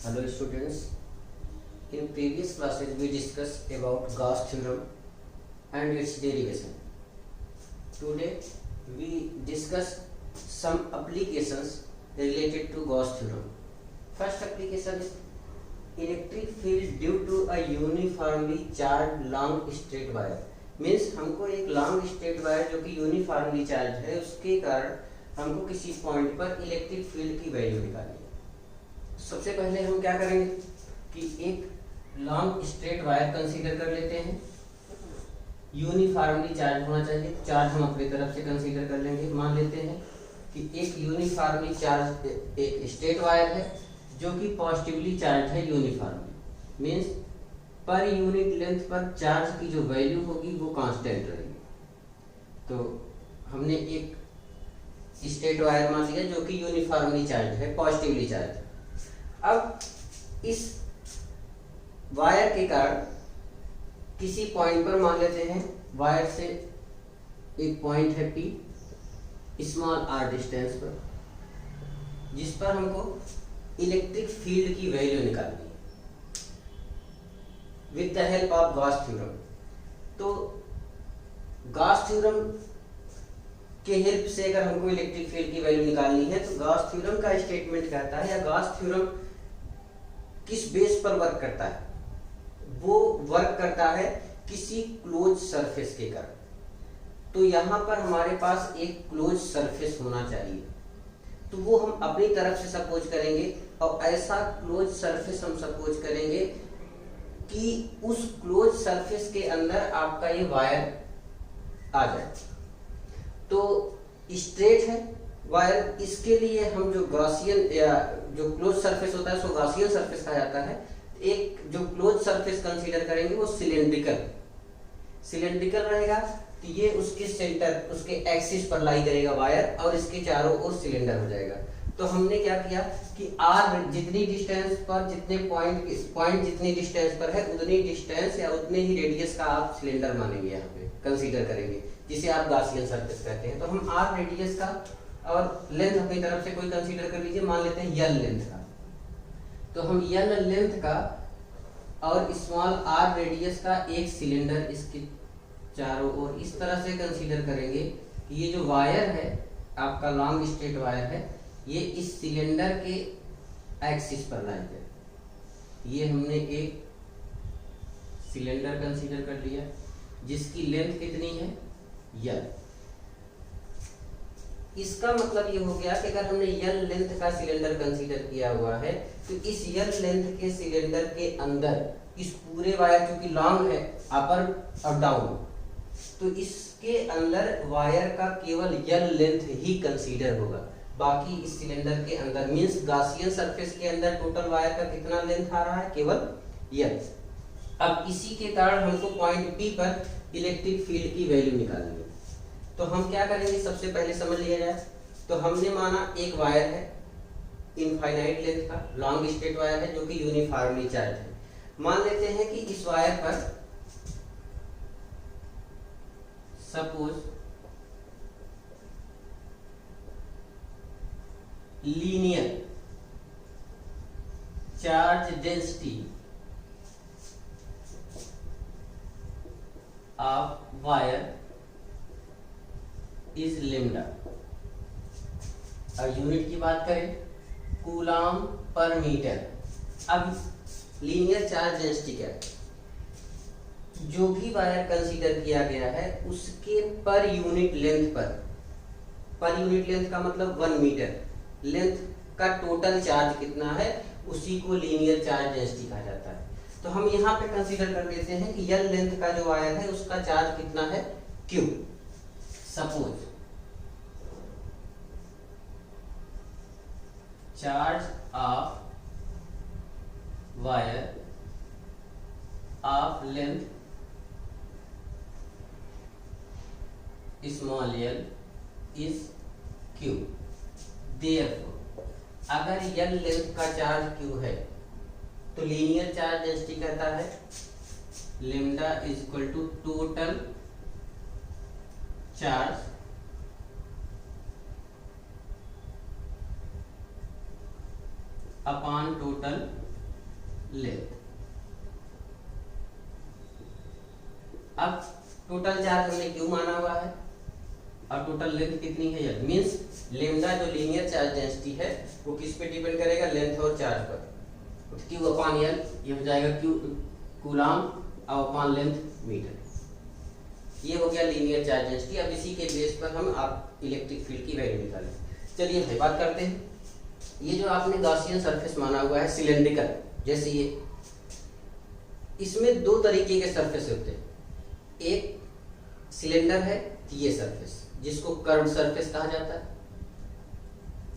Hello students, in previous classes we discussed about Gauss theorem and its derivation. Today we discuss some applications related to Gauss theorem. First application is electric field due to a uniformly charged long straight wire. Means हमको एक long straight wire जो कि uniformly charge है उसके कारण हमको किसी point पर इलेक्ट्रिक फील्ड की वैल्यू निकालनी है। सबसे पहले हम क्या करेंगे कि एक लॉन्ग स्ट्रेट वायर कंसीडर कर लेते हैं। यूनिफॉर्मली चार्ज होना चाहिए, चार्ज हम अपनी तरफ से कंसीडर कर लेंगे। मान लेते हैं कि एक यूनिफॉर्मली चार्ज एक स्ट्रेट वायर है जो कि पॉजिटिवली चार्ज है uniformly, means per unit length पर चार्ज की जो वैल्यू होगी वो कांस्टेंट रहेगी। तो हमने एक स्ट्रेट वायर मान लिया जो कि यूनिफॉर्मली चार्ज है, पॉजिटिवली चार्ज। अब इस वायर के कारण किसी पॉइंट पर मान लेते हैं वायर से एक पॉइंट है P स्मॉल r डिस्टेंस पर, जिस पर हमको इलेक्ट्रिक फील्ड की वैल्यू निकालनी है with the help of Gauss theorem. तो गॉस थ्योरम के हेल्प से अगर हमको इलेक्ट्रिक फील्ड की वैल्यू निकालनी है तो गॉस थ्योरम का स्टेटमेंट कहता है या गॉस थ्योरम किस बेस पर वर्क करता है, वो वर्क करता है किसी क्लोज सरफेस के कारण। तो यहां पर हमारे पास एक क्लोज सरफेस होना चाहिए, तो वो हम अपनी तरफ से सपोज करेंगे और ऐसा क्लोज सरफेस हम सपोज करेंगे कि उस क्लोज सरफेस के अंदर आपका ये वायर आ जाए। तो स्ट्रेट है वायर, इसके लिए हम जो गॉसियन या जो क्लोज सरफेस होता है उसको गॉसियन सरफेस कहा जाता है। एक जो क्लोज सरफेस कंसीडर करेंगे वो सिलेंड्रिकल रहेगा, तो ये उसके सेंटर उसके एक्सिस पर लाई करेगा वायर और इसके चारों ओर सिलेंडर हो जाएगा। तो हमने क्या किया कि आर जितनी डिस्टेंस पर जितने पॉइंट जितनी डिस्टेंस पर है उतनी डिस्टेंस या उतने ही रेडियस का आप सिलेंडर मानेंगे, यहाँ पे कंसीडर करेंगे, जिसे आप गॉसियन सरफेस कहते हैं। तो हम आर रेडियस का और लेंथ अपनी तरफ से कोई कंसीडर कर लीजिए, मान लेते हैं यल लेंथ का। तो हम यल लेंथ का और स्मॉल आर रेडियस का एक सिलेंडर इसके चारों ओर इस तरह से कंसीडर करेंगे कि ये जो वायर है आपका लॉन्ग स्ट्रेट वायर है, ये इस सिलेंडर के एक्सिस पर लाई है। ये हमने एक सिलेंडर कंसीडर कर लिया जिसकी लेंथ कितनी है यल। इसका मतलब ये हो गया कि अगर हमने यल लेंथ का सिलेंडर कंसीडर किया हुआ है तो इस यल लेंथ के सिलेंडर के अंदर इस पूरे वायर क्योंकि लॉन्ग है अपर और डाउन, तो इसके अंदर वायर का केवल यल लेंथ ही कंसीडर होगा। बाकी इस सिलेंडर के अंदर मींस गॉसियन सरफेस के अंदर टोटल वायर का कितना लेंथ आ रहा है, केवल यल। अब इसी के कारण हमको पॉइंट P पर इलेक्ट्रिक फील्ड की वैल्यू निकालनी है। तो हम क्या करेंगे, सबसे पहले समझ लिया जाए। तो हमने माना एक वायर है इनफाइनाइट लेंथ का लॉन्ग स्ट्रेट वायर है जो कि यूनिफॉर्मली चार्ज है। मान लेते हैं कि इस वायर पर suppose linear charge density of wire is lambda. अब यूनिट की बात करें कूलम पर मीटर। अब लीनियर चार्ज डेंसिटी क्या है, जो भी वायर कंसीडर किया गया है उसके per unit length per unit length का मतलब 1 मीटर लेंथ का टोटल चार्ज कितना है, उसी को लीनियर चार्ज डेंसिटी कहा जाता है। तो हम यहाँ पे कंसीडर कर लेते हैं कि यल लेंथ का जो वायर है उसका चार्ज कितना है Q। Suppose charge of wire of length small L is Q। Therefore अगर यल लेंथ का चार्ज Q है तो लीनियर चार्ज डेंसिटी कहता है lambda is equal to total charge upon total length. अब टोटल चार्ज हमने क्यू माना हुआ है और टोटल लेंथ कितनी है एल, मींस लेमडा जो लीनियर चार्ज डेंसिटी है वो किस पे डिपेंड करेगा, लेंथ और चार्ज पर। क्यू अपॉन एल ये हो जाएगा क्यू कूलम और अपॉन लेंथ मीटर। ये हो गया लीनियर चार्ज डेंसिटी। अब इसी के बेस पर हम आप इलेक्ट्रिक फील्ड की वैल्यू निकालें। चलिए भाई बात करते हैं। ये जो आपने गॉसियन सरफेस माना हुआ है सिलेंड्रिकल, जैसे ये, इसमें दो तरीके के सरफेस होते हैं। एक सिलेंडर है ये सरफेस जिसको कर्व्ड सरफेस कहा जाता है,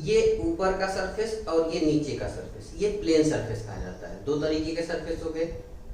ये ऊपर का सरफेस और ये नीचे का सरफेस ये प्लेन सरफेस कहा जाता है। दो तरीके के सरफेस हो गए,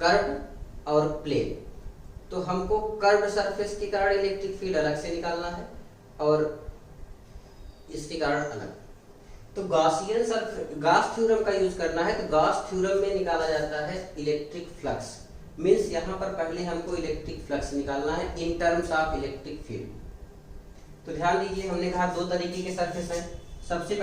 कर्व्ड और प्लेन। तो हमको कर्व्ड सरफेस के कारण इलेक्ट्रिक फील्ड अलग से निकालना है और इसके कारण अलग। तो गॉस थ्योरम का यूज करना है। तो गॉस थ्योरम में निकाला जाता है इलेक्ट्रिक फ्लक्स, मींस यहाँ पर पहले हमको इलेक्ट्रिक फ्लक्स निकालना है in terms of electric field. तो ध्यान दीजिए, हमने कहा दो तरीके के सरफेस हैं। सबसे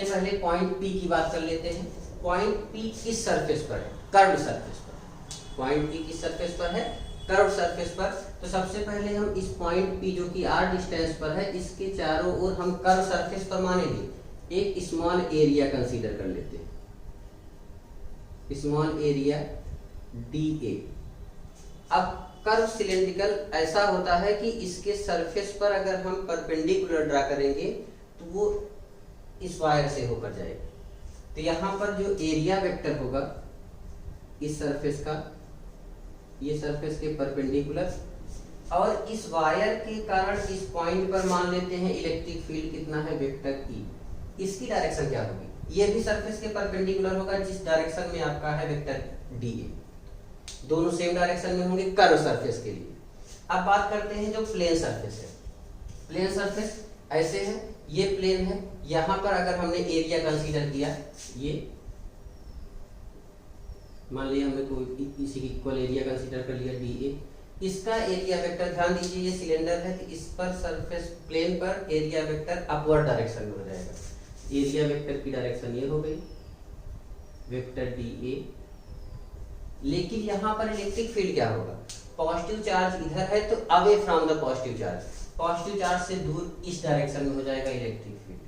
पहले पॉइंट P की बात कर लेते हैं। पॉइंट P किस सरफेस पर है, कर्व्ड सरफेस पर। पॉइंट P किस सरफेस पर है, कर्व्ड सरफेस पर। तो सबसे पहले हम इस पॉइंट P जो कि r डिस्टेंस पर है इसके चारों ओर हम कर्व सरफेस पर मानेंगे एक स्मॉल एरिया कंसीडर कर लेते हैं, स्मॉल एरिया dA। अब कर्व सिलेंड्रिकल ऐसा होता है कि इसके सरफेस पर अगर हम परपेंडिकुलर ड्रा करेंगे तो वो इस वायर से होकर जाएगा। तो यहाँ पर जो एरिया वेक्टर होगा इस सरफेस का, ये सरफेस के परपेंडिकुलर, और इस वायर के कारण इस पॉइंट पर मान लेते हैं इलेक्ट्रिक फील्ड कितना है, वेक्टर ई। इसकी डायरेक्शन क्या होगी, ये भी सरफेस के परपेंडिकुलर होगा जिस डायरेक्शन में आपका है वेक्टर डी ए। दोनों सेम डायरेक्शन में होंगे कर्व सरफेस के लिए। अब बात करते हैं जो प्लेन सरफेस है। प्लेन सरफेस ऐसे है, ये प्लेन है, यहां पर अगर हमने एरिया कंसीडर किया, ये मान लिया हमने कोई इसी की इक्वल एरिया कंसीडर कर लिया डी ए। इसका एरिया वेक्टर ध्यान दीजिए, ये सिलेंडर है तो इस पर सरफेस प्लेन पर एरिया वेक्टर अपवर्ड डायरेक्शन में हो जाएगा। एरिया वेक्टर की डायरेक्शन ये हो गई वेक्टर डी ए। लेकिन यहाँ पर इलेक्ट्रिक फील्ड क्या होगा, पॉजिटिव चार्ज इधर है तो away from the positive charge, positive charge से दूर इस डायरेक्शन में हो जाएगा इलेक्ट्रिक फील्ड।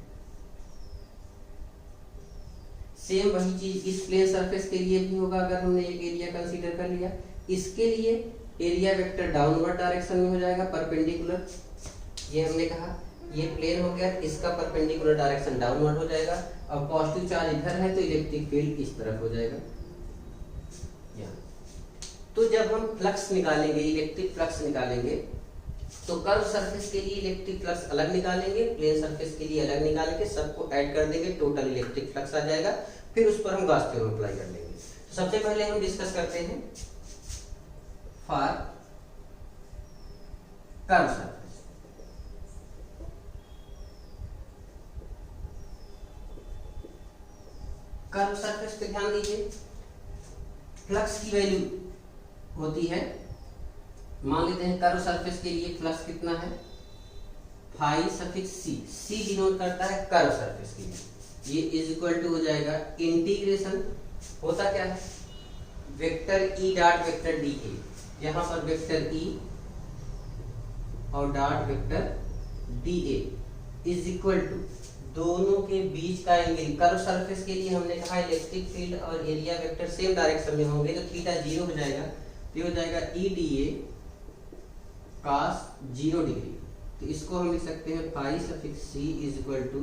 सेम वही चीज इस प्लेन सरफेस के लिए भी होगा अगर हमने एक एरिया कंसीडर कर लिया। इसके लिए एरिया वेक्टर डाउनवर्ड डायरेक्शन में हो जाएगा परपेंडिकुलर। ये हमने कहा ये प्लेन हो गया, इसका परपेंडिकुलर डायरेक्शन डाउनवर्ड हो जाएगा और पॉजिटिव चार्ज इधर है तो इलेक्ट्रिक फील्ड इस तरफ हो जाएगा। तो जब हम फ्लक्स निकालेंगे, इलेक्ट्रिक फ्लक्स निकालेंगे, तो कर्व सरफेस के लिए इलेक्ट्रिक फ्लक्स अलग निकालेंगे, प्लेन सरफेस के लिए अलग निकालेंगे, सबको ऐड कर देंगे, टोटल इलेक्ट्रिक फ्लक्स आ जाएगा। फिर उस पर हम गॉस थ्योरम अप्लाई कर लेंगे। तो सबसे पहले हम डिस्कस करते हैं for curve surface. Curve surface पे ध्यान दीजिए, फ्लक्स की वैल्यू होती है, मान लेते हैं कर्व सरफेस के लिए फ्लक्स कितना है, फाई सफिक्स सी, सी डिनोट करता है कर्व सरफेस के लिए। ये इज इक्वल टू हो जाएगा इंटीग्रेशन, होता क्या है, vector E dot vector D A, यहां पर वेक्टर ई और dot vector D A is equal to दोनों के बीच का एंगल। कर्व सरफेस के लिए हमने कहा इलेक्ट्रिक फील्ड और एरिया वेक्टर सेम डायरेक्शन में होंगे तो थीटा 0 हो जाएगा, तो हो जाएगा ई डी ए cos 0 डिग्री। तो इसको हम लिख सकते हैं phi suffix C is equal to,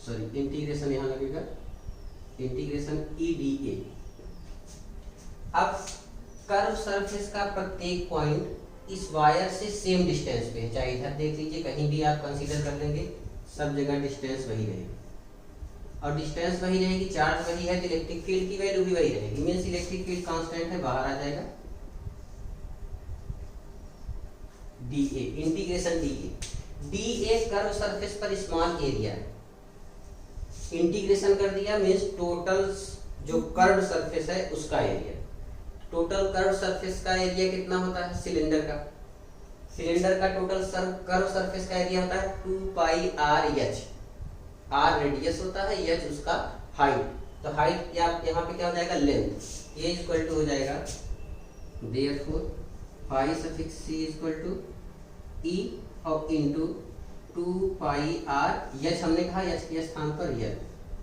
sorry integration यहां लगेगा, इंटीग्रेशन ई डी ए। अब कर्व सरफेस का प्रत्येक पॉइंट इस वायर से सेम डिस्टेंस पे है, चाहे इधर देख लीजिए कहीं भी आप कंसीडर कर लेंगे, सब जगह डिस्टेंस वही रहेगी। और डिस्टेंस वही रहेगी, चार्ज वही है तो इलेक्ट्रिक फील्ड की वैल्यू भी वही रहेगी, मींस इलेक्ट्रिक फील्ड कांस्टेंट है, बाहर आ जाएगा D A, integration D A. D A curve surface पर स्मॉल एरिया है, इंटीग्रेशन कर दिया मींस टोटल जो कर्व सरफेस है उसका एरिया। टोटल कर्व सरफेस का एरिया कितना होता है, सिलेंडर का, सिलेंडर का टोटल कर्व सरफेस का एरिया होता है 2 pi R H. Are radius होता है, एच उसका हाइट, तो हाइट क्या यहाँ पे क्या हो जाएगा, लेंथ, ये इक्वल टू हो जाएगा therefore phi suffix c equal to e और इनटू 2 पाई आर, यच हमने कहा यच के स्थान पर यल,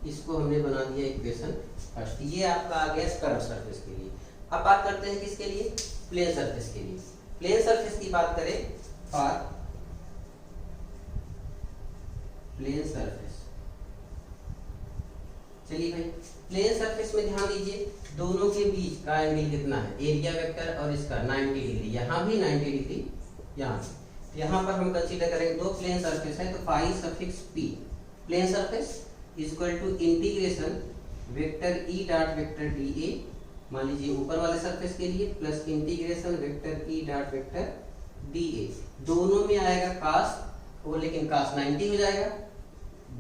इसको हमने बना दिया इक्वेशन फर्स्ट। ये आपका आ गया कर्व सरफेस के लिए। अब बात करते हैं किसके लिए, प्लेन सरफेस के लिए। प्लेन सरफेस की बात करें, फॉर प्लेन सरफेस, चलिए भाई प्लेन सरफेस में ध्यान दीजिए दोनों के बीच का एंगल कितना है, एरिया वेक्टर और इसका 90 डिग्री, यहाँ भी 90 डिग्री, यहाँ पर हम कंसीडर करेंगे दो प्लेन सरफेस है, तो phi suffix P plane surface equal to integration vector E dot vector D A, मान लीजिए ऊपर वाले सरफेस के लिए, plus integration vector E dot vector D A, दोनों में आएगा कास वो, लेकिन कास 90 हो जाएगा,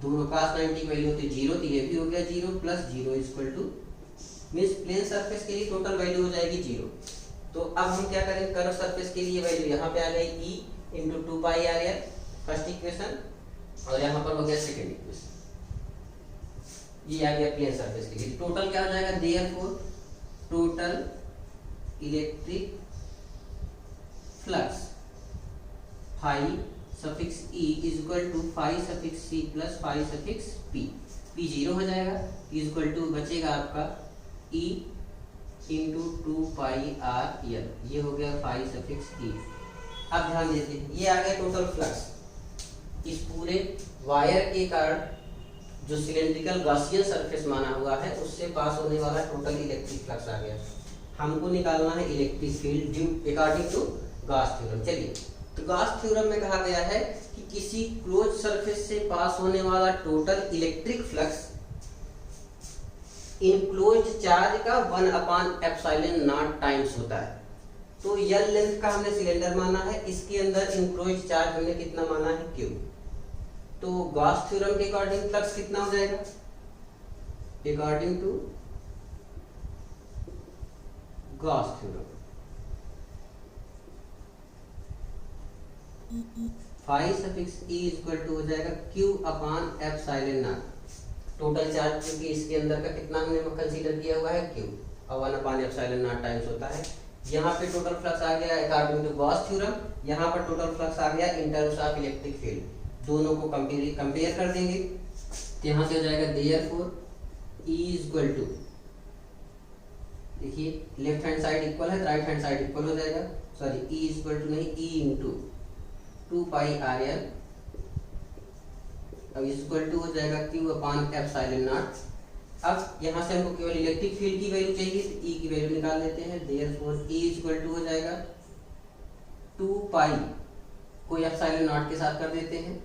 दोनों कास 90 की वैल्यू होती है 0, तो ये भी हो गया 0 plus 0 equal to means plane surface के लिए टोटल वैल्यू हो जाएगी 0। तो अब हम क्या करेंगे, कर्व सरफेस के लिए वैल्यू यहाँ पे आ गई e into 2 pi R L first equation, और यहाँ पर हो गया सेकेंड इक्वेशन, ये आ गया प्लेन सरफेस के लिए। टोटल क्या हो जाएगा, therefore total electric flux phi suffix E is equal to phi suffix C plus phi suffix P, P 0 हो जाएगा, इक्वल टू बचेगा आपका E into 2 pi R L, ये हो गया फाई सफिक्स ई। अब ध्यान दीजिए ये आ गया टोटल फ्लक्स इस पूरे वायर के कारण जो सिलेंड्रिकल गॉसियन सरफेस माना हुआ है उससे पास होने वाला टोटल इलेक्ट्रिक फ्लक्स आ गया। हमको निकालना है electric field due according to Gauss theorem. चलिए तो गॉस थ्योरम में कहा गया है कि किसी क्लोज सरफेस से पास होने वाला total electric flux enclosed charge का 1/ε0 टाइम्स होता है। तो यल लेंथ का हमने सिलेंडर माना है, इसके अंदर इनक्लोज्ड चार्ज हमने कितना माना है, क्यू। तो गॉस थ्योरम के अकॉर्डिंग फ्लक्स कितना हो जाएगा, according to Gauss theorem phi suffix E equal to हो जाएगा Q/ε0, टोटल चार्ज क्योंकि इसके अंदर का कितना हमने कंसीडर किया हुआ है Q, और 1/ε0 टाइम्स होता है। यहाँ पे टोटल फ्लक्स आ गया अकॉर्डिंग टू गॉस थ्योरम, यहाँ पर टोटल फ्लक्स आ गया in terms of electric field, दोनों को कंपेयर कर देंगे, यहाँ से हो जाएगा देयरफॉर E इक्वल टू, देखिए लेफ्ट हैंड साइड इक्वल है, राइट हैंड साइड इक्वल हो जाएगा, सॉरी E इक्वल टू नहीं, E into 2 pi R L, अब इक्वल टू हो जाएगा Q/ε0। अब यहाँ से हमको केवल इलेक्ट्रिक फील्ड की वैल्यू चाहिए, तो E की वैल्यू निकाल लेते हैं, देयरफॉर E इक्वल टू हो जाएगा 2 पाई को ε0 के साथ कर देते हैं,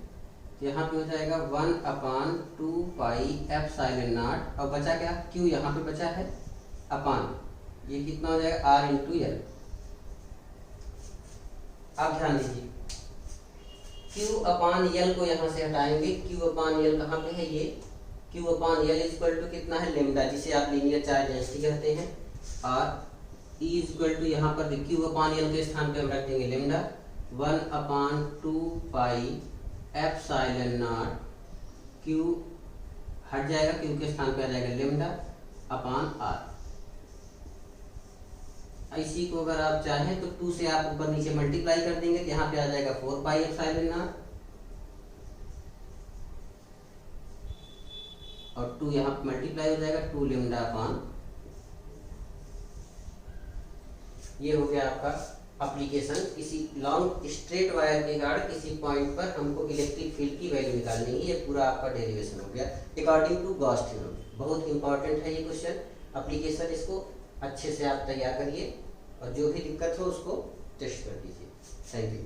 तो यहाँ पे हो जाएगा 1/2 पाई ε0, और बचा क्या, Q यहाँ पे बचा है अपान, ये कितना हो जाएगा R इंटू एल। अब ध्यान दीजिए Q/L को यहाँ से हटाएंगे, Q/L कहाँ पे है, ये Q/L इक्वल टू कितना है, लेमडा, जिसे आप लीनियर चार्ज डेंसिटी कहते हैं, और E इक्वल टू यहाँ पर Q/L के स्थान पे हम रख देंगे लेमडा, 1/2 पाई ε0, Q हट जाएगा, Q के स्थान पे आ जाएगा लेमडा अपान R। इसी को अगर आप चाहें तो 2 से आप ऊपर नीचे मल्टीप्लाई कर देंगे, तो यहाँ पे आ जाएगा 4 पाई ε0, और 2 यहाँ पे मल्टीप्लाई हो जाएगा 2 लेमडा अपान, ये हो गया आपका एप्लीकेशन। किसी लॉन्ग स्ट्रेट वायर के कारण किसी पॉइंट पर हमको इलेक्ट्रिक फील्ड की वैल्यू निकालनी है, ये पूरा आपका डेरिवेशन हो गया अकॉर्डिंग टू गॉस थ्योरम। बहुत इंपॉर्टेंट है ये क्वेश्चन, एप्लीकेशन इसको अच्छे से आप तैयार करिए, और जो भी दिक्कत हो उसको टेस्ट कर दीजिए। Thank you.